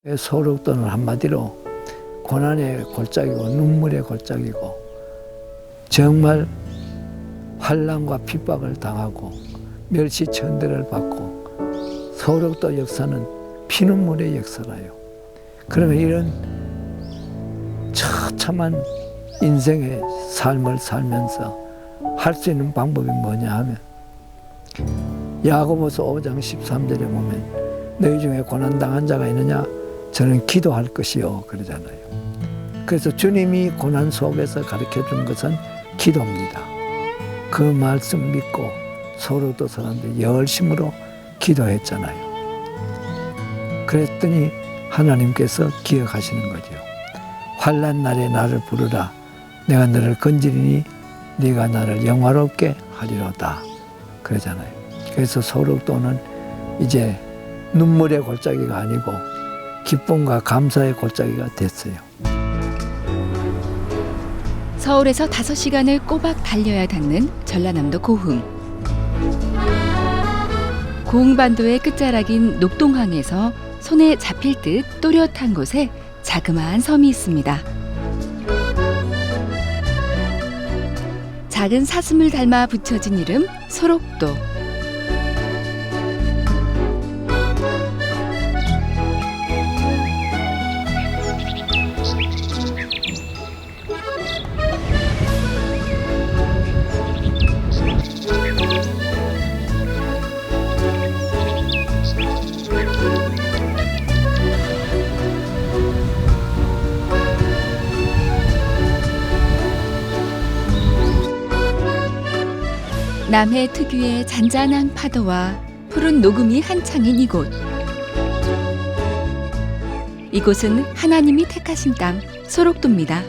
소록도는 한마디로 고난의 골짜기고 눈물의 골짜기고 정말 환난과 핍박을 당하고 멸시천대를 받고 소록도 역사는 피눈물의 역사라요. 그러면 이런 처참한 인생의 삶을 살면서 할 수 있는 방법이 뭐냐 하면 야고보서 5장 13절에 보면 너희 중에 고난당한 자가 있느냐 저는 기도할 것이요 그러잖아요. 그래서 주님이 고난 속에서 가르쳐 준 것은 기도입니다. 그 말씀 믿고 소록도 사람들이 열심으로 기도했잖아요. 그랬더니 하나님께서 기억하시는 거죠. 환난 날에 나를 부르라. 내가 너를 건지리니 네가 나를 영화롭게 하리로다. 그러잖아요. 그래서 소록도는 이제 눈물의 골짜기가 아니고 기쁨과 감사의 골짜기가 됐어요. 서울에서 5시간을 꼬박 달려야 닿는 전라남도 고흥. 고흥반도의 끝자락인 녹동항에서 손에 잡힐 듯 또렷한 곳에 자그마한 섬이 있습니다. 작은 사슴을 닮아 붙여진 이름 소록도. 남해 특유의 잔잔한 파도와 푸른 녹음이 한창인 이곳. 이곳은 하나님이 택하신 땅 소록도입니다.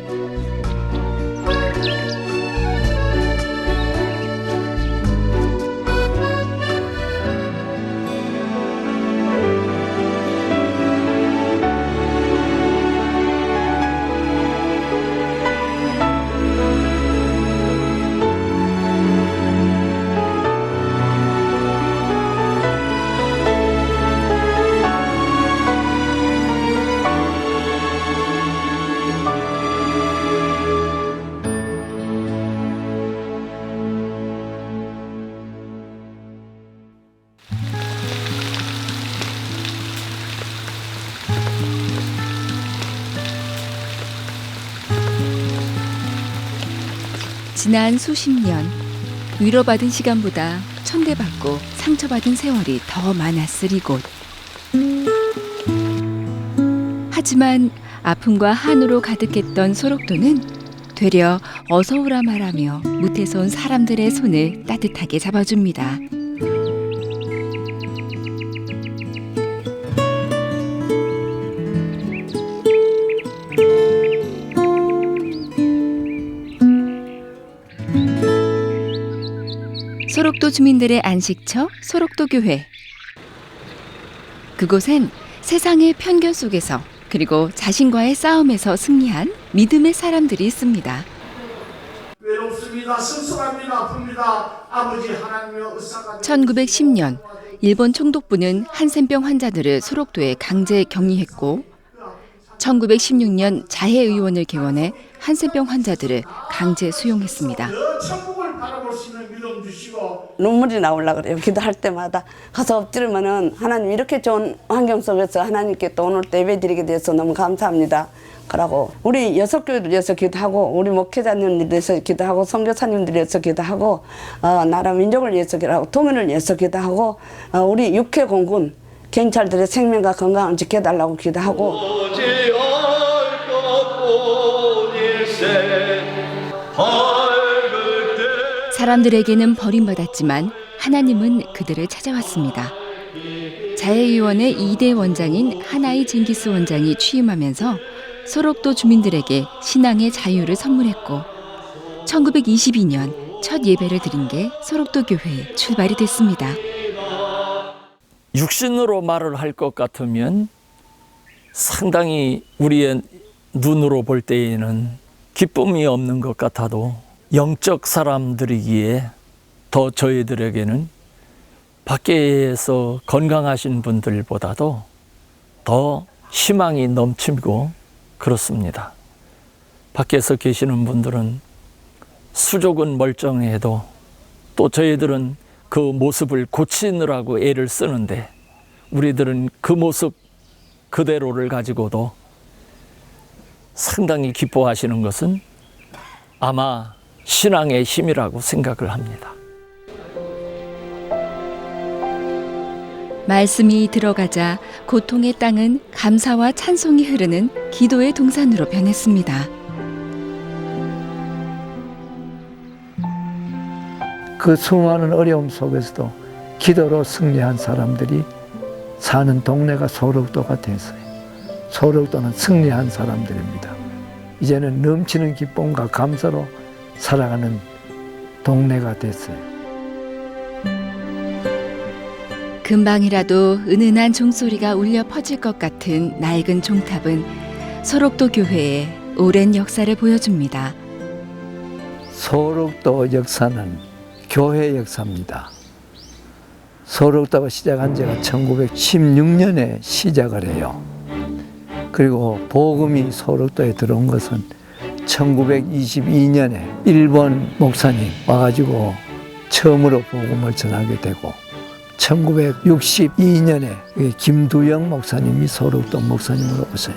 지난 수십 년, 위로받은 시간보다 천대받고 상처받은 세월이 더 많았을 이곳. 하지만 아픔과 한으로 가득했던 소록도는 되려 어서 오라 말하며 무태서 온 사람들의 손을 따뜻하게 잡아줍니다. 소록도 주민들의 안식처 소록도 교회. 그곳엔 세상의 편견 속에서 그리고 자신과의 싸움에서 승리한 믿음의 사람들이 있습니다. 외롭습니다. 씁쓸합니다. 아픕니다. 아버지 하나님의 의사가 1910년 일본 총독부는 한센병 환자들을 소록도에 강제 격리했고 1916년 자해의원을 개원해 한센병 환자들을 강제 수용했습니다. 천국을 바라볼 수 있는 믿음 주시고 눈물이 나오려고 그래요. 기도할 때마다 가서 엎드리면은 하나님 이렇게 좋은 환경 속에서 하나님께 또 오늘 또 예배 드리게 돼서 너무 감사합니다. 그러고 우리 여섯 교회를 위해서 기도하고 우리 목회자님들 위해서 기도하고 선교사님들 위해서 기도하고 나라 민족을 위해서 기도하고 통일을 위해서 기도하고 우리 육해 공군 경찰들의 생명과 건강을 지켜달라고 기도하고 사람들에게는 버림받았지만 하나님은 그들을 찾아왔습니다. 자해의원의 2대 원장인 하나이 징기스 원장이 취임하면서 소록도 주민들에게 신앙의 자유를 선물했고 1922년 첫 예배를 드린 게 소록도 교회의 출발이 됐습니다. 육신으로 말을 할 것 같으면 상당히 우리의 눈으로 볼 때에는 기쁨이 없는 것 같아도 영적 사람들이기에 더 저희들에게는 밖에서 건강하신 분들보다도 더 희망이 넘치고 그렇습니다. 밖에서 계시는 분들은 수족은 멀쩡해도 또 저희들은 그 모습을 고치느라고 애를 쓰는데 우리들은 그 모습 그대로를 가지고도 상당히 기뻐하시는 것은 아마 신앙의 힘이라고 생각을 합니다. 말씀이 들어가자 고통의 땅은 감사와 찬송이 흐르는 기도의 동산으로 변했습니다. 그 수많은 어려움 속에서도 기도로 승리한 사람들이 사는 동네가 소록도가 됐어요. 소록도는 승리한 사람들입니다. 이제는 넘치는 기쁨과 감사로 살아가는 동네가 됐어요. 금방이라도 은은한 종소리가 울려 퍼질 것 같은 낡은 종탑은 소록도 교회의 오랜 역사를 보여줍니다. 소록도 역사는 교회 역사입니다. 소록도가 시작한 지가 1916년에 시작을 해요. 그리고 복음이 소록도에 들어온 것은 1922년에 일본 목사님 와가지고 처음으로 복음을 전하게 되고 1962년에 김두영 목사님이 소록도 목사님으로 오셔요.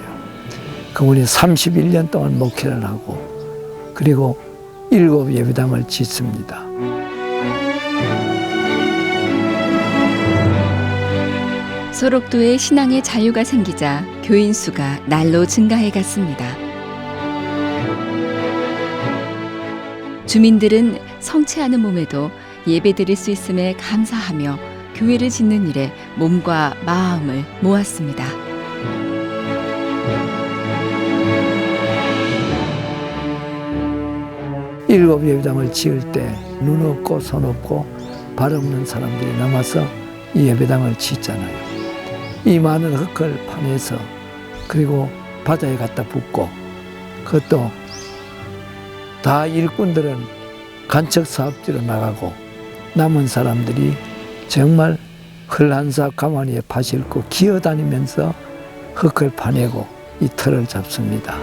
그분이 31년 동안 목회를 하고 그리고 7 예배당을 짓습니다. 소록도에 신앙의 자유가 생기자 교인 수가 날로 증가해 갔습니다. 주민들은 성치 않은 몸에도 예배드릴 수 있음에 감사하며 교회를 짓는 일에 몸과 마음을 모았습니다. 일곱 예배당을 지을 때 눈 없고 손 없고 발 없는 사람들이 남아서 이 예배당을 짓잖아요. 이 많은 흙을 파내서 그리고 바다에 갖다 붓고 그것도 다 일꾼들은 간척 사업지로 나가고 남은 사람들이 정말 흘한사 가마니에 파 싣고 기어다니면서 흙을 파내고 이 틀을 잡습니다.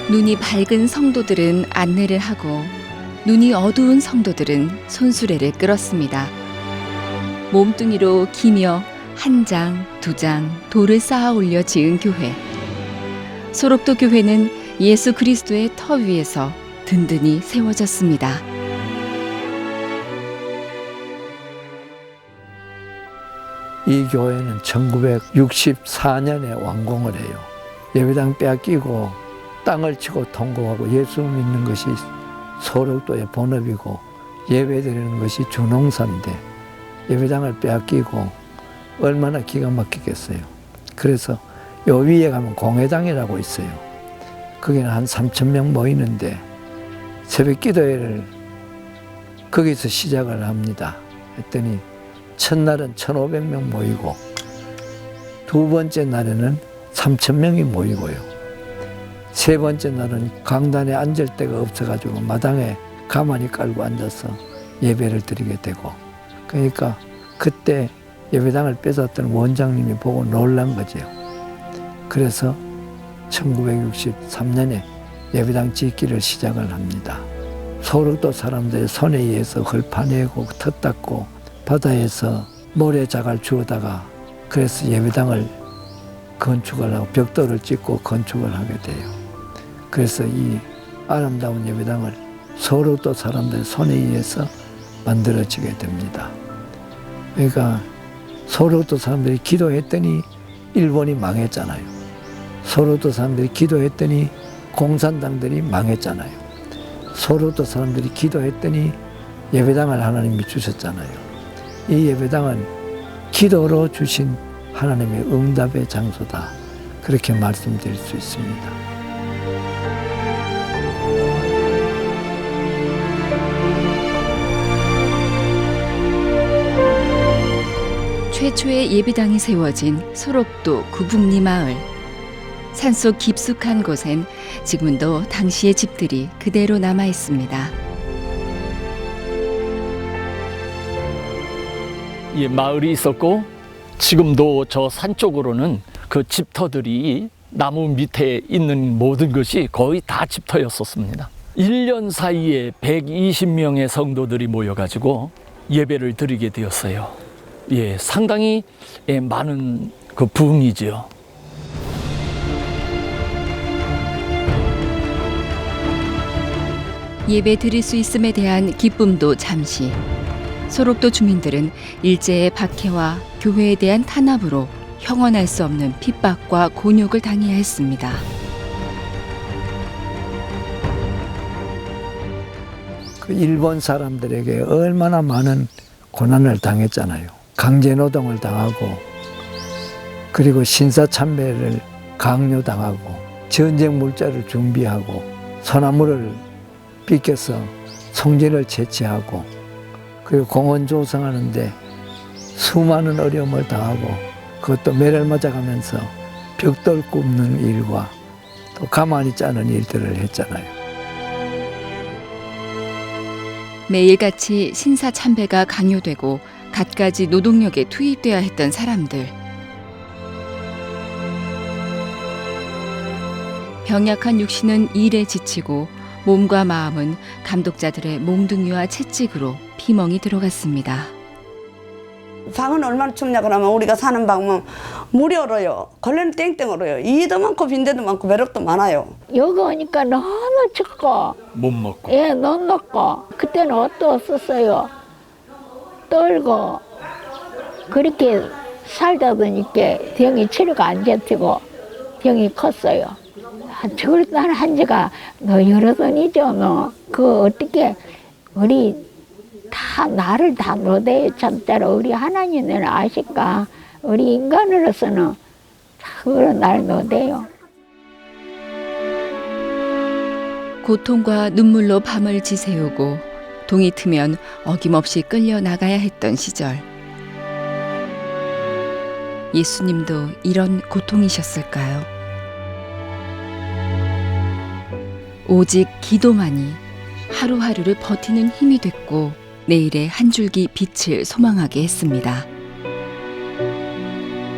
눈이 밝은 성도들은 안내를 하고 눈이 어두운 성도들은 손수레를 끌었습니다. 몸뚱이로 기며 한 장, 두 장 돌을 쌓아 올려 지은 교회. 소록도 교회는 예수 그리스도의 터 위에서 든든히 세워졌습니다. 이 교회는 1964년에 완공을 해요. 예배당 빼앗기고 땅을 치고 통곡하고 예수 믿는 것이 소록도의 본업이고 예배드리는 것이 주농사인데 예배당을 빼앗기고 얼마나 기가 막히겠어요. 그래서 요 위에 가면 공회당이라고 있어요. 거기는 한 3,000명 모이는데 새벽 기도회를 거기서 시작을 합니다. 했더니 첫날은 1,500명 모이고 두 번째 날에는 3,000명이 모이고요. 세 번째 날은 강단에 앉을 데가 없어가지고 마당에 가만히 깔고 앉아서 예배를 드리게 되고 그러니까 그때 예배당을 뺏었던 원장님이 보고 놀란 거죠. 그래서 1963년에 예배당 짓기를 시작을 합니다. 소록도 사람들의 손에 의해서 흙 파내고 터 닦고 바다에서 모래자갈 주워다가 그래서 예배당을 건축을 하고 벽돌을 찍고 건축을 하게 돼요. 그래서 이 아름다운 예배당을 소록도 사람들의 손에 의해서 만들어지게 됩니다. 그러니까 소록도 사람들이 기도했더니 일본이 망했잖아요. 소록도 사람들이 기도했더니 공산당들이 망했잖아요. 소록도 사람들이 기도했더니 예배당을 하나님이 주셨잖아요. 이 예배당은 기도로 주신 하나님의 응답의 장소다. 그렇게 말씀드릴 수 있습니다. 최초의 예배당이 세워진 소록도 구북리 마을. 산속 깊숙한 곳엔 지금도 당시의 집들이 그대로 남아 있습니다. 마을이 있었고 지금도 저 산 쪽으로는 그 집터들이 나무 밑에 있는 모든 것이 거의 다 집터였었습니다. 1년 사이에 120명의 성도들이 모여가지고 예배를 드리게 되었어요. 상당히 많은 그 부흥이지요. 예배 드릴 수 있음에 대한 기쁨도 잠시. 소록도 주민들은 일제의 박해와 교회에 대한 탄압으로 형언할 수 없는 핍박과 곤욕을 당해야 했습니다. 그 일본 사람들에게 얼마나 많은 고난을 당했잖아요. 강제 노동을 당하고 그리고 신사참배를 강요당하고 전쟁 물자를 준비하고 소나무를 빗겨서 송진을 채취하고 그리고 공원 조성하는데 수많은 어려움을 당하고 그것도 매를 맞아가면서 벽돌 굽는 일과 또 가만히 짜는 일들을 했잖아요. 매일같이 신사참배가 강요되고 갖가지 노동력에 투입돼야 했던 사람들. 병약한 육신은 일에 지치고 몸과 마음은 감독자들의 몽둥이와 채찍으로 피멍이 들어갔습니다. 방은 얼마나 춥냐 그러면 우리가 사는 방은 물이 얼어요. 걸레는 땡땡 얼어요. 이도 많고 빈대도 많고 매력도 많아요. 여기 오니까 너무 춥고 못 먹고. 못 먹고 그때는 옷도 없었어요. 떨고 그렇게 살다 보니까 병이 치료가 안 잡히고 병이 컸어요. 저걸 한 지가 여러 번이죠. 그 어떻게 우리 다 나를 다 노대에 참자로 우리 하나님은 아실까? 우리 인간으로서는 그걸 날 노대요. 고통과 눈물로 밤을 지새우고 동이 트면 어김없이 끌려 나가야 했던 시절. 예수님도 이런 고통이셨을까요? 오직 기도만이 하루하루를 버티는 힘이 됐고 내일의 한 줄기 빛을 소망하게 했습니다.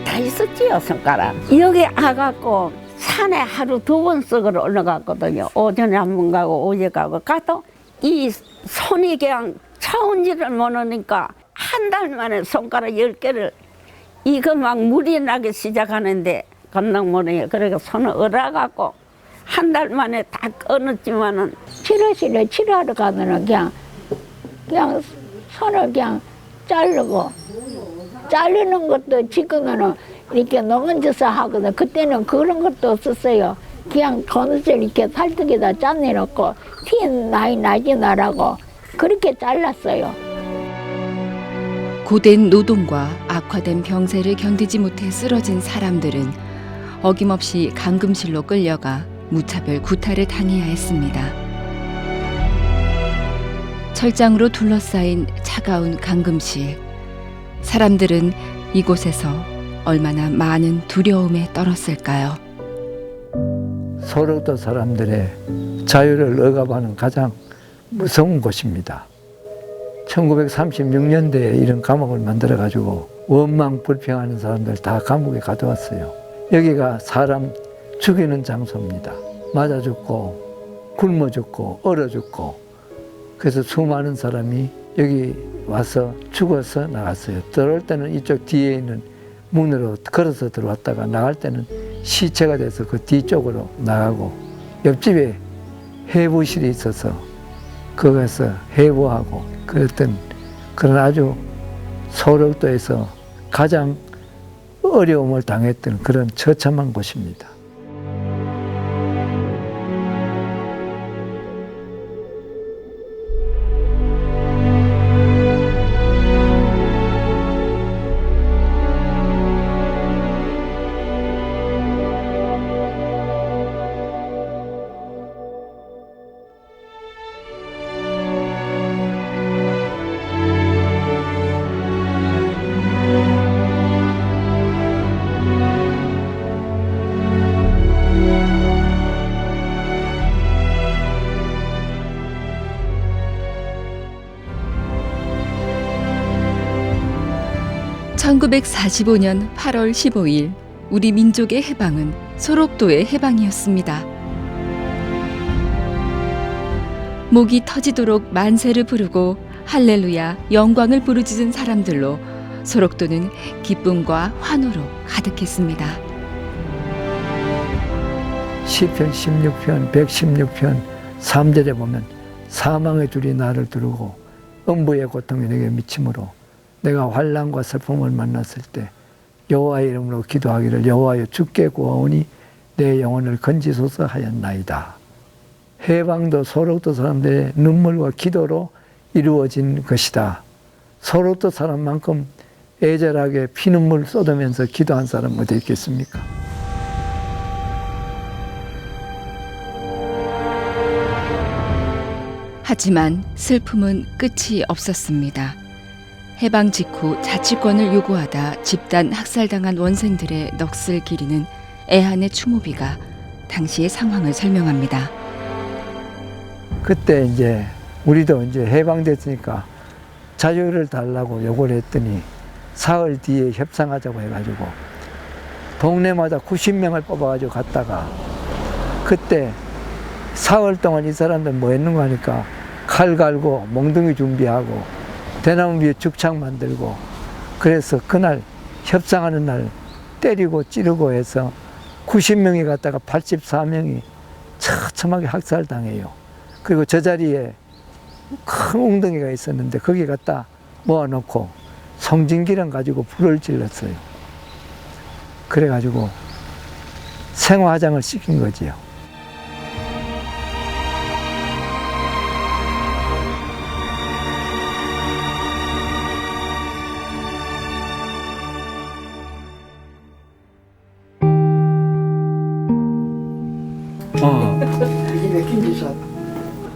다 있었지요, 손가락. 여기 와갖고 산에 하루 2번씩을 올라갔거든요. 오전에 한 번 가고 오후에 가도 이 손이 그냥 차온지를 모르니까 한 달 만에 손가락 10개를 이거 막 물이 나기 시작하는데 감당 못해요. 그러니까 손을 얼어갖고 한 달 만에 다 끊었지만은 치료하러 가면은 그냥 손을 그냥 자르는 것도 지금은 이렇게 녹은져서 하거든. 그때는 그런 것도 없었어요. 그냥 거느질 이렇게 살뜨기다 짜내놓고 티 나이 나지 나라고 그렇게 잘랐어요. 고된 노동과 악화된 병세를 견디지 못해 쓰러진 사람들은 어김없이 감금실로 끌려가 무차별 구타를 당해야 했습니다. 철장으로 둘러싸인 차가운 감금실. 사람들은 이곳에서 얼마나 많은 두려움에 떨었을까요? 소록도 사람들의 자유를 억압하는 가장 무서운 곳입니다. 1936년대에 이런 감옥을 만들어가지고 원망 불평하는 사람들 다 감옥에 가둬왔어요. 여기가 사람 죽이는 장소입니다. 맞아 죽고 굶어 죽고 얼어 죽고 그래서 수많은 사람이 여기 와서 죽어서 나갔어요. 들어올 때는 이쪽 뒤에 있는 문으로 걸어서 들어왔다가 나갈 때는 시체가 돼서 그 뒤쪽으로 나가고 옆집에 해부실이 있어서 거기서 해부하고 그랬던 그런 아주 소록도에서 가장 어려움을 당했던 그런 처참한 곳입니다. 1945년 8월 15일 우리 민족의 해방은 소록도의 해방이었습니다. 목이 터지도록 만세를 부르고 할렐루야 영광을 부르짖은 사람들로 소록도는 기쁨과 환호로 가득했습니다. 시편 16편 116편 3절에 보면 사망의 둘이 나를 두르고 음부의 고통이 내게 미치므로 내가 환난과 슬픔을 만났을 때 여호와의 이름으로 기도하기를 여호와여 주께 구하오니 내 영혼을 건지소서 하였나이다. 해방도 소록도 사람들의 눈물과 기도로 이루어진 것이다. 소록도 사람만큼 애절하게 피눈물 쏟으면서 기도한 사람 어디 있겠습니까? 하지만 슬픔은 끝이 없었습니다. 해방 직후 자치권을 요구하다 집단 학살당한 원생들의 넋을 기리는 애한의 추모비가 당시의 상황을 설명합니다. 그때 이제 우리도 이제 해방됐으니까 자유를 달라고 요구를 했더니 사흘 뒤에 협상하자고 해가지고 동네마다 90명을 뽑아가지고 갔다가 그때 사흘 동안 이 사람들 뭐 했는가 하니까 칼 갈고 몽둥이 준비하고 대나무 위에 죽창 만들고 그래서 그날 협상하는 날 때리고 찌르고 해서 90명이 갔다가 84명이 처참하게 학살당해요. 그리고 저 자리에 큰 웅덩이가 있었는데 거기 갖다 모아놓고 성진기랑 가지고 불을 질렀어요. 그래가지고 생화장을 시킨 거지요.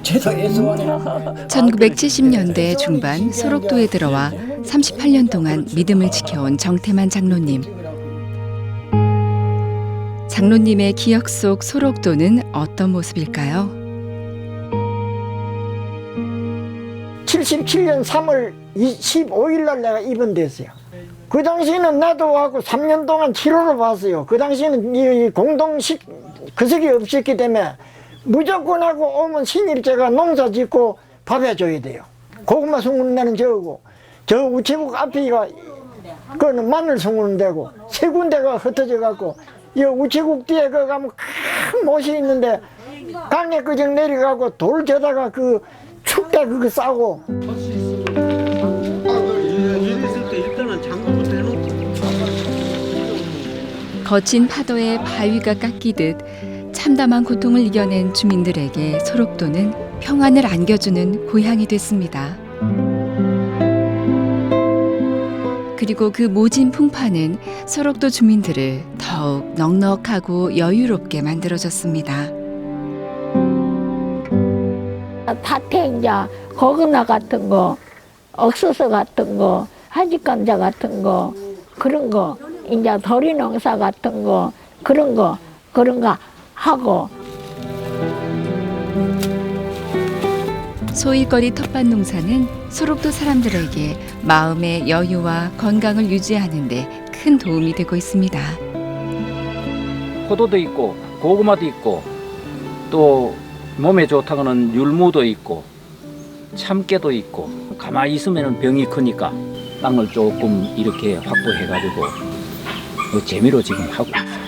죄송해서 1970년대 중반 소록도에 들어와 38년 동안 믿음을 지켜온 정태만 장로님. 장로님의 기억 속 소록도는 어떤 모습일까요? 77년 3월 15일 날 내가 입원됐어요. 그 당시에는 나도 하고 3년 동안 치료를 받았어요. 그 당시에는 이 공동식 그석이 없었기 때문에 무조건 하고 오면 신입제가 농사 짓고 밥 해줘야 돼요. 고구마 숨는 데는 저고 저 우체국 앞에가 그거는 마늘 숨는 데고 세 군데가 흩어져 갖고 이 우체국 뒤에 그 가면 큰 못이 있는데 강에 그정 내려가고 돌 저다가 그 축대 그거 싸고 거친 파도에 바위가 깎이듯 참담한 고통을 이겨낸 주민들에게 소록도는 평안을 안겨주는 고향이 됐습니다. 그리고 그 모진 풍파는 소록도 주민들을 더욱 넉넉하고 여유롭게 만들어줬습니다. 밭에 이제 고구마 같은 거, 옥수수 같은 거, 하지감자 같은 거, 그런 거, 이제 도리 농사 같은 거, 그런 거 하고. 소일거리 텃밭 농사는 소록도 사람들에게 마음의 여유와 건강을 유지하는 데 큰 도움이 되고 있습니다. 포도도 있고 고구마도 있고 또 몸에 좋다고는 율무도 있고 참깨도 있고 가만히 있으면 병이 크니까 땅을 조금 이렇게 확보해가지고 재미로 지금 하고 있어요.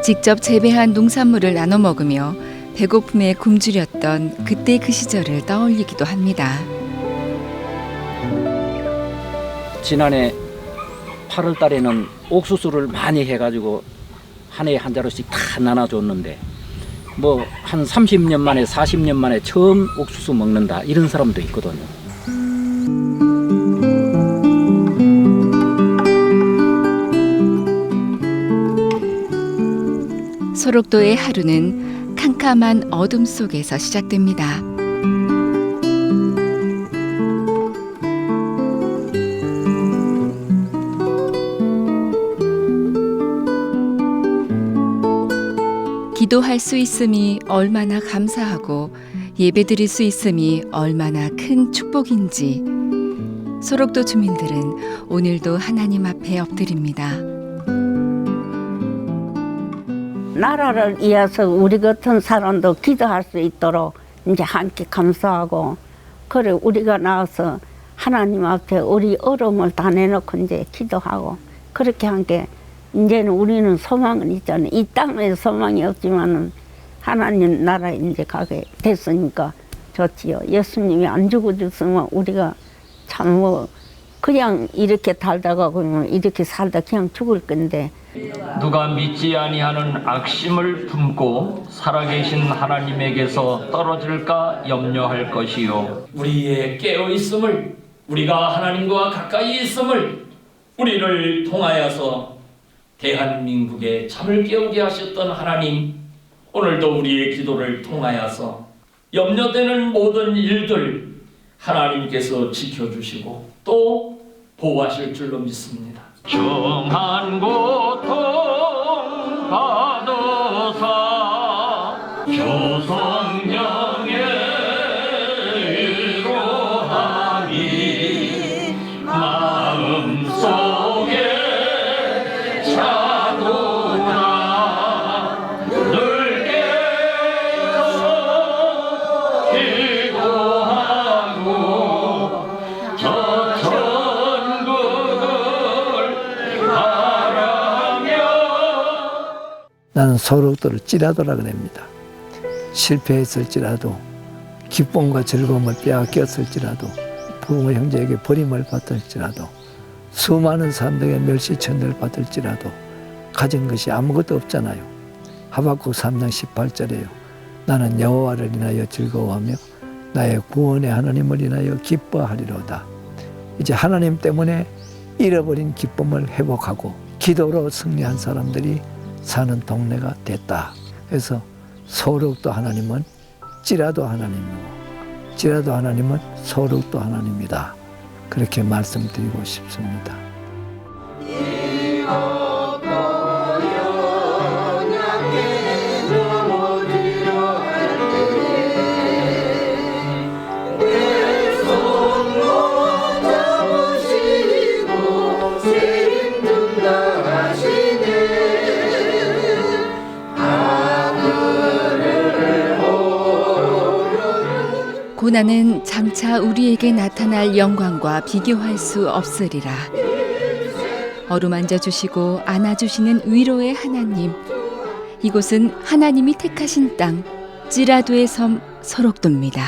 직접 재배한 농산물을 나눠 먹으며 배고픔에 굶주렸던 그때 그 시절을 떠올리기도 합니다. 지난해 8월 달에는 옥수수를 많이 해가지고 한 해에 한 자루씩 다 나눠줬는데 뭐 한 30년 만에 40년 만에 처음 옥수수 먹는다 이런 사람도 있거든요. 소록도의 하루는 캄캄한 어둠 속에서 시작됩니다. 기도할 수 있음이 얼마나 감사하고 예배드릴 수 있음이 얼마나 큰 축복인지 소록도 주민들은 오늘도 하나님 앞에 엎드립니다. 나라를 위해서 우리 같은 사람도 기도할 수 있도록 이제 함께 감사하고, 그래 우리가 나와서 하나님 앞에 우리 어려움을 다 내놓고 이제 기도하고, 그렇게 한 게 이제는 우리는 소망은 있잖아요. 이 땅에 소망이 없지만은 하나님 나라에 이제 가게 됐으니까 좋지요. 예수님이 안 죽어줬으면 우리가 참 뭐 그냥 이렇게 살다가 그러면 이렇게 살다 그냥 죽을 건데. 누가 믿지 아니하는 악심을 품고 살아계신 하나님에게서 떨어질까 염려할 것이요. 우리의 깨어있음을, 우리가 하나님과 가까이 있음을 우리를 통하여서 대한민국에 잠을 깨우게 하셨던 하나님, 오늘도 우리의 기도를 통하여서 염려되는 모든 일들 하나님께서 지켜주시고 또 보호하실 줄로 믿습니다. 정한 고통 받으사 조성령의 위로함이 마음속에 차도나 늘 깨어 기도하고 저 천국을 바라며. 나는 소록도를 찌라도라 그럽니다. 실패했을지라도, 기쁨과 즐거움을 빼앗겼을지라도, 부모 형제에게 버림을 받을지라도, 수많은 사람들에게 멸시천대를 받을지라도 가진 것이 아무것도 없잖아요. 하박국 3장 18절에요. 나는 여호와를 인하여 즐거워하며 나의 구원의 하나님을 인하여 기뻐하리로다. 이제 하나님 때문에 잃어버린 기쁨을 회복하고 기도로 승리한 사람들이 사는 동네가 됐다. 그래서 소록도 하나님은 찌라도 하나님이고, 찌라도 하나님은 소록도 하나님이다. 그렇게 말씀드리고 싶습니다. 고난은 장차 우리에게 나타날 영광과 비교할 수 없으리라. 어루만져 주시고 안아주시는 위로의 하나님. 이곳은 하나님이 택하신 땅, 찌라도의 섬 소록도입니다.